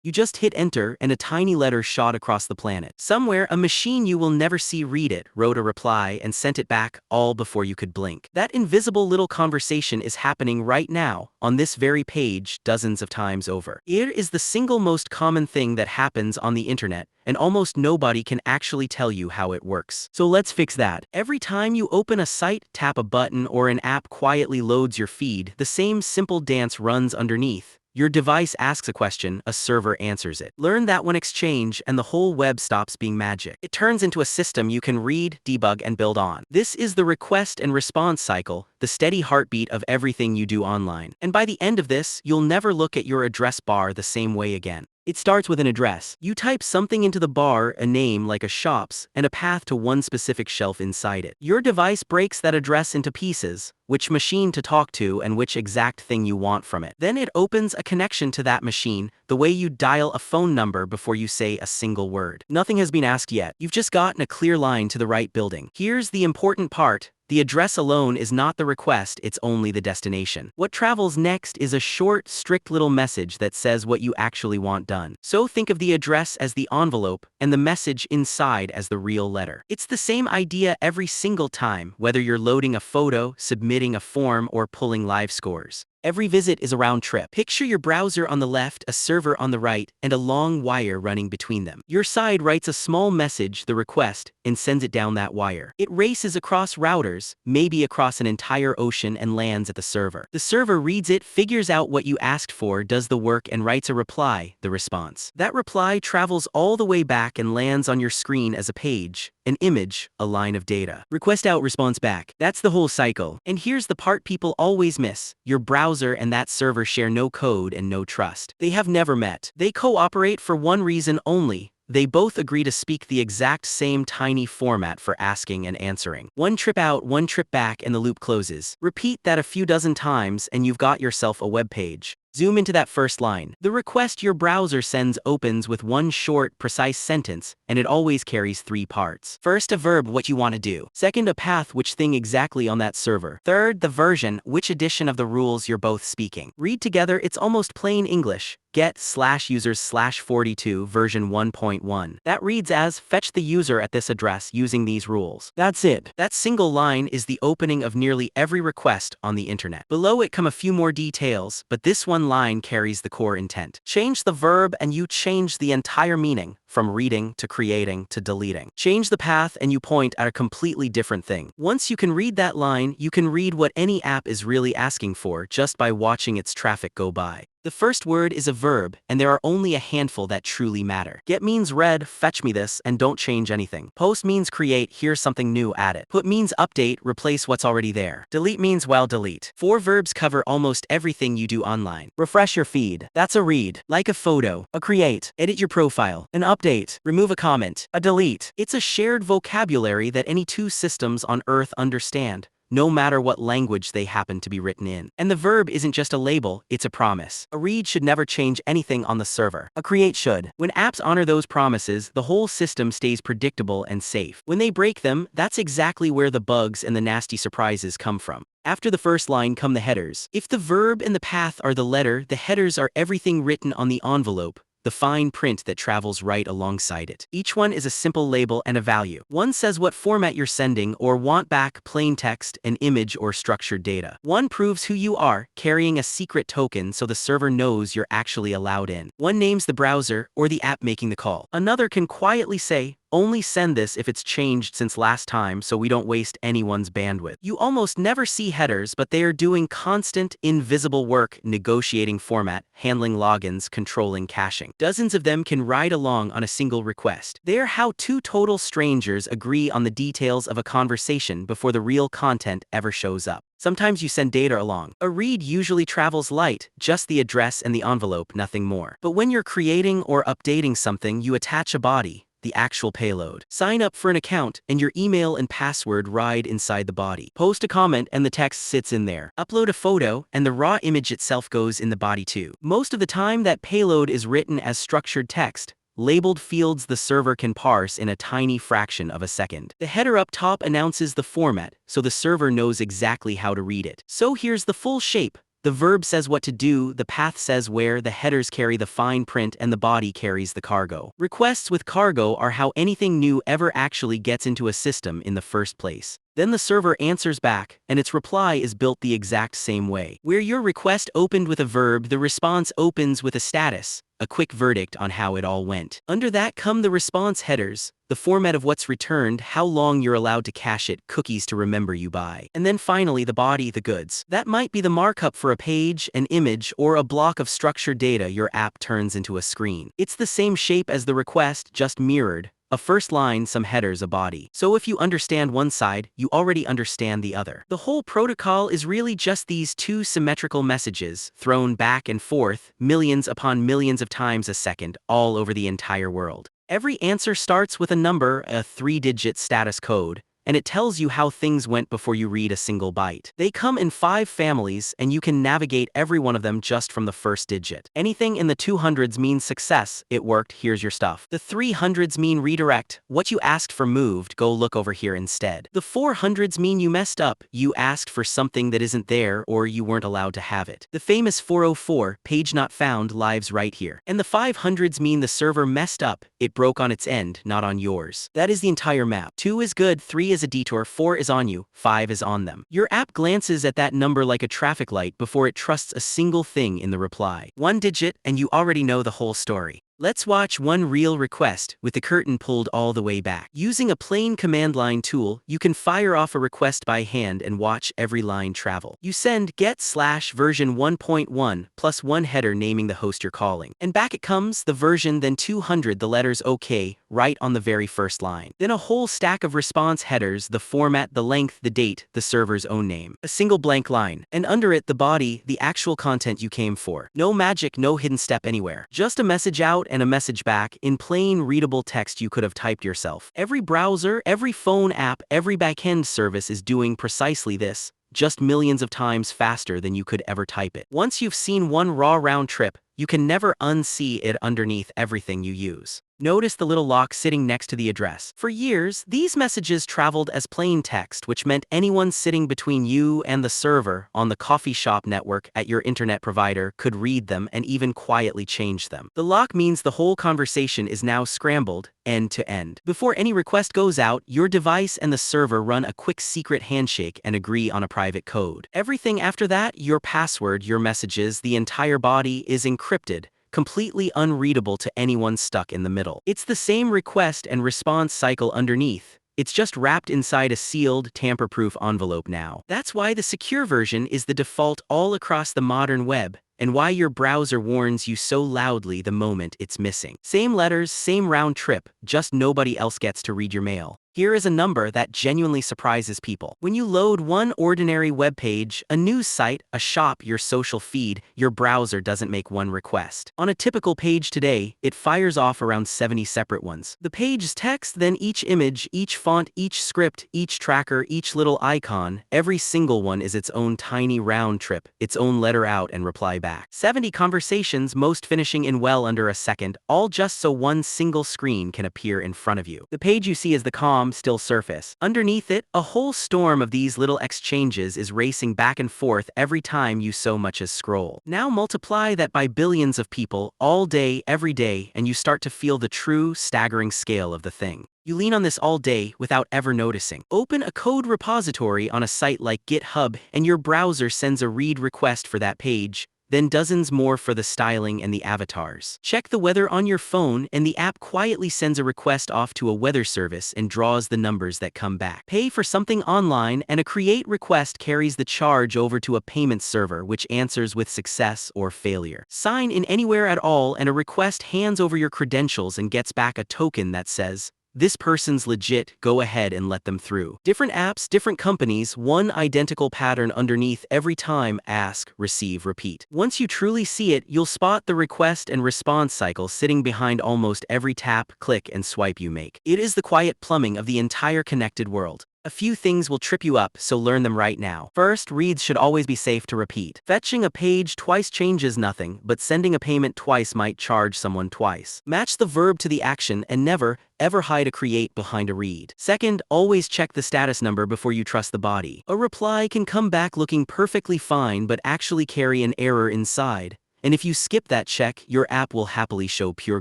You just hit enter and a tiny letter shot across the planet. Somewhere, a machine you will never see read it, wrote a reply, and sent it back, all before you could blink. That invisible little conversation is happening right now, on this very page, dozens of times over. It is the single most common thing that happens on the internet, and almost nobody can actually tell you how it works. So let's fix that. Every time you open a site, tap a button, or an app quietly loads your feed, the same simple dance runs underneath. Your device asks a question, a server answers it. Learn that one exchange, and the whole web stops being magic. It turns into a system you can read, debug, and build on. This is the request and response cycle, the steady heartbeat of everything you do online. And by the end of this, you'll never look at your address bar the same way again. It starts with an address. You type something into the bar, a name like a shop's, and a path to one specific shelf inside it. Your device breaks that address into pieces, which machine to talk to and which exact thing you want from it. Then it opens a connection to that machine, the way you dial a phone number before you say a single word. Nothing has been asked yet. You've just gotten a clear line to the right building. Here's the important part. The address alone is not the request, it's only the destination. What travels next is a short, strict little message that says what you actually want done. So think of the address as the envelope, and the message inside as the real letter. It's the same idea every single time, whether you're loading a photo, submitting a form, or pulling live scores. Every visit is a round trip. Picture your browser on the left, a server on the right, and a long wire running between them. Your side writes a small message, the request, and sends it down that wire. It races across routers, maybe across an entire ocean, and lands at the server. The server reads it, figures out what you asked for, does the work, and writes a reply, the response. That reply travels all the way back and lands on your screen as a page, an image, a line of data. Request out, response back. That's the whole cycle. And here's the part people always miss. Your browser and that server share no code and no trust. They have never met. They cooperate for one reason only. They both agree to speak the exact same tiny format for asking and answering. One trip out, one trip back, and the loop closes. Repeat that a few dozen times and you've got yourself a web page. Zoom into that first line. The request your browser sends opens with one short, precise sentence, and it always carries three parts. First, a verb, what you want to do. Second, a path, which thing exactly on that server. Third, the version, which edition of the rules you're both speaking. Read together, it's almost plain English. Get/users/42 version 1.1. That reads as, fetch the user at this address using these rules. That's it. That single line is the opening of nearly every request on the internet. Below it come a few more details, but this one line carries the core intent. Change the verb and you change the entire meaning, from reading to creating to deleting. Change the path and you point at a completely different thing. Once you can read that line, you can read what any app is really asking for just by watching its traffic go by. The first word is a verb, and there are only a handful that truly matter. Get means read, fetch me this, and don't change anything. Post means create, here's something new, add it. Put means update, replace what's already there. Delete means, well, delete. 4 verbs cover almost everything you do online. Refresh your feed. That's a read. Like a photo. A create. Edit your profile. An update. Remove a comment. A delete. It's a shared vocabulary that any two systems on Earth understand, no matter what language they happen to be written in. And the verb isn't just a label, it's a promise. A read should never change anything on the server. A create should. When apps honor those promises, the whole system stays predictable and safe. When they break them, that's exactly where the bugs and the nasty surprises come from. After the first line come the headers. If the verb and the path are the letter, the headers are everything written on the envelope, the fine print that travels right alongside it. Each one is a simple label and a value. One says what format you're sending or want back, plain text, an image, or structured data. One proves who you are, carrying a secret token so the server knows you're actually allowed in. One names the browser or the app making the call. Another can quietly say, only send this if it's changed since last time so we don't waste anyone's bandwidth. You almost never see headers, but they are doing constant, invisible work, negotiating format, handling logins, controlling caching. Dozens of them can ride along on a single request. They're how two total strangers agree on the details of a conversation before the real content ever shows up. Sometimes you send data along. A read usually travels light, just the address and the envelope, nothing more. But when you're creating or updating something, you attach a body, the actual payload. Sign up for an account, and your email and password ride inside the body. Post a comment, and the text sits in there. Upload a photo, and the raw image itself goes in the body too. Most of the time, that payload is written as structured text, labeled fields the server can parse in a tiny fraction of a second. The header up top announces the format, so the server knows exactly how to read it. So here's the full shape. The verb says what to do, the path says where, the headers carry the fine print, and the body carries the cargo. Requests with cargo are how anything new ever actually gets into a system in the first place. Then the server answers back, and its reply is built the exact same way. Where your request opened with a verb, the response opens with a status, a quick verdict on how it all went. Under that come the response headers, the format of what's returned, how long you're allowed to cache it, cookies to remember you by. And then finally the body, the goods. That might be the markup for a page, an image, or a block of structured data your app turns into a screen. It's the same shape as the request, just mirrored. A first line, some headers, a body. So if you understand one side, you already understand the other. The whole protocol is really just these two symmetrical messages, thrown back and forth, millions upon millions of times a second, all over the entire world. Every answer starts with a number, a 3-digit status code, and it tells you how things went before you read a single byte. They come in 5 families, and you can navigate every one of them just from the first digit. Anything in the 200s means success, it worked, here's your stuff. The 300s mean redirect, what you asked for moved, go look over here instead. The 400s mean you messed up, you asked for something that isn't there or you weren't allowed to have it. The famous 404, page not found, lives right here. And the 500s mean the server messed up, it broke on its end, not on yours. That is the entire map. 2 is good, 3 is a detour, 4 is on you, 5 is on them. Your app glances at that number like a traffic light before it trusts a single thing in the reply. 1 digit, and you already know the whole story. Let's watch one real request with the curtain pulled all the way back. Using a plain command line tool, you can fire off a request by hand and watch every line travel. You send get/version 1.1 plus 1 header naming the host you're calling. And back it comes, the version, then 200, the letters OK, right on the very first line. Then a whole stack of response headers, the format, the length, the date, the server's own name. A single blank line. And under it, the body, the actual content you came for. No magic, no hidden step anywhere. Just a message out and a message back in plain readable text you could have typed yourself. Every browser, every phone app, every backend service is doing precisely this, just millions of times faster than you could ever type it. Once you've seen one raw round trip, you can never unsee it underneath everything you use. Notice the little lock sitting next to the address. For years, these messages traveled as plain text, which meant anyone sitting between you and the server on the coffee shop network at your internet provider could read them and even quietly change them. The lock means the whole conversation is now scrambled, end to end. Before any request goes out, your device and the server run a quick secret handshake and agree on a private code. Everything after that, your password, your messages, the entire body is encrypted, completely unreadable to anyone stuck in the middle. It's the same request and response cycle underneath. It's just wrapped inside a sealed, tamper-proof envelope now. That's why the secure version is the default all across the modern web, and why your browser warns you so loudly the moment it's missing. Same letters, same round trip, just nobody else gets to read your mail. Here is a number that genuinely surprises people. When you load one ordinary web page, a news site, a shop, your social feed, your browser doesn't make one request. On a typical page today, it fires off around 70 separate ones. The page's text, then each image, each font, each script, each tracker, each little icon, every single one is its own tiny round trip, its own letter out and reply back. 70 conversations, most finishing in well under a second, all just so one single screen can appear in front of you. The page you see is the calm, still surface. Underneath it, a whole storm of these little exchanges is racing back and forth every time you so much as scroll. Now multiply that by billions of people, all day, every day, and you start to feel the true, staggering scale of the thing. You lean on this all day without ever noticing. Open a code repository on a site like GitHub, and your browser sends a read request for that page, then dozens more for the styling and the avatars. Check the weather on your phone, and the app quietly sends a request off to a weather service and draws the numbers that come back. Pay for something online, and a create request carries the charge over to a payment server which answers with success or failure. Sign in anywhere at all, and a request hands over your credentials and gets back a token that says, "This person's legit, go ahead and let them through." Different apps, different companies, one identical pattern underneath every time: ask, receive, repeat. Once you truly see it, you'll spot the request and response cycle sitting behind almost every tap, click, and swipe you make. It is the quiet plumbing of the entire connected world. A few things will trip you up, so learn them right now. First, reads should always be safe to repeat. Fetching a page twice changes nothing, but sending a payment twice might charge someone twice. Match the verb to the action and never, ever hide a create behind a read. Second, always check the status number before you trust the body. A reply can come back looking perfectly fine but actually carry an error inside. And if you skip that check, your app will happily show pure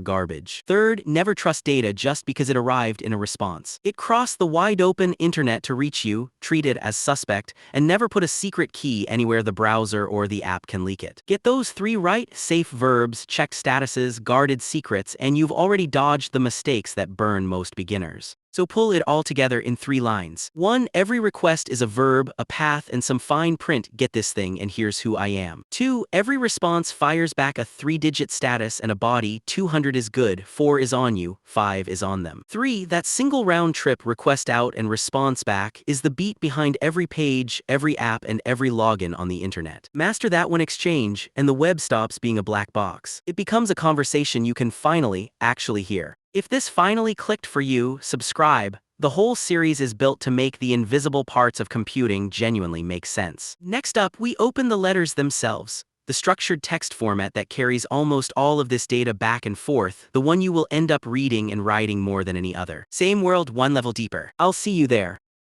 garbage. Third, never trust data just because it arrived in a response. It crossed the wide-open internet to reach you, treat it as suspect, and never put a secret key anywhere the browser or the app can leak it. Get those 3 right: safe verbs, checked statuses, guarded secrets, and you've already dodged the mistakes that burn most beginners. So pull it all together in 3 lines. 1. Every request is a verb, a path, and some fine print. Get this thing and here's who I am. 2. Every response fires back a 3-digit status and a body. 200 is good, 4 is on you, 5 is on them. 3. That single round trip request out and response back is the beat behind every page, every app, and every login on the internet. Master that one exchange, and the web stops being a black box. It becomes a conversation you can finally, actually hear. If this finally clicked for you, subscribe. The whole series is built to make the invisible parts of computing genuinely make sense. Next up, we open the letters themselves. The structured text format that carries almost all of this data back and forth, the one you will end up reading and writing more than any other. Same world, one level deeper. I'll see you there.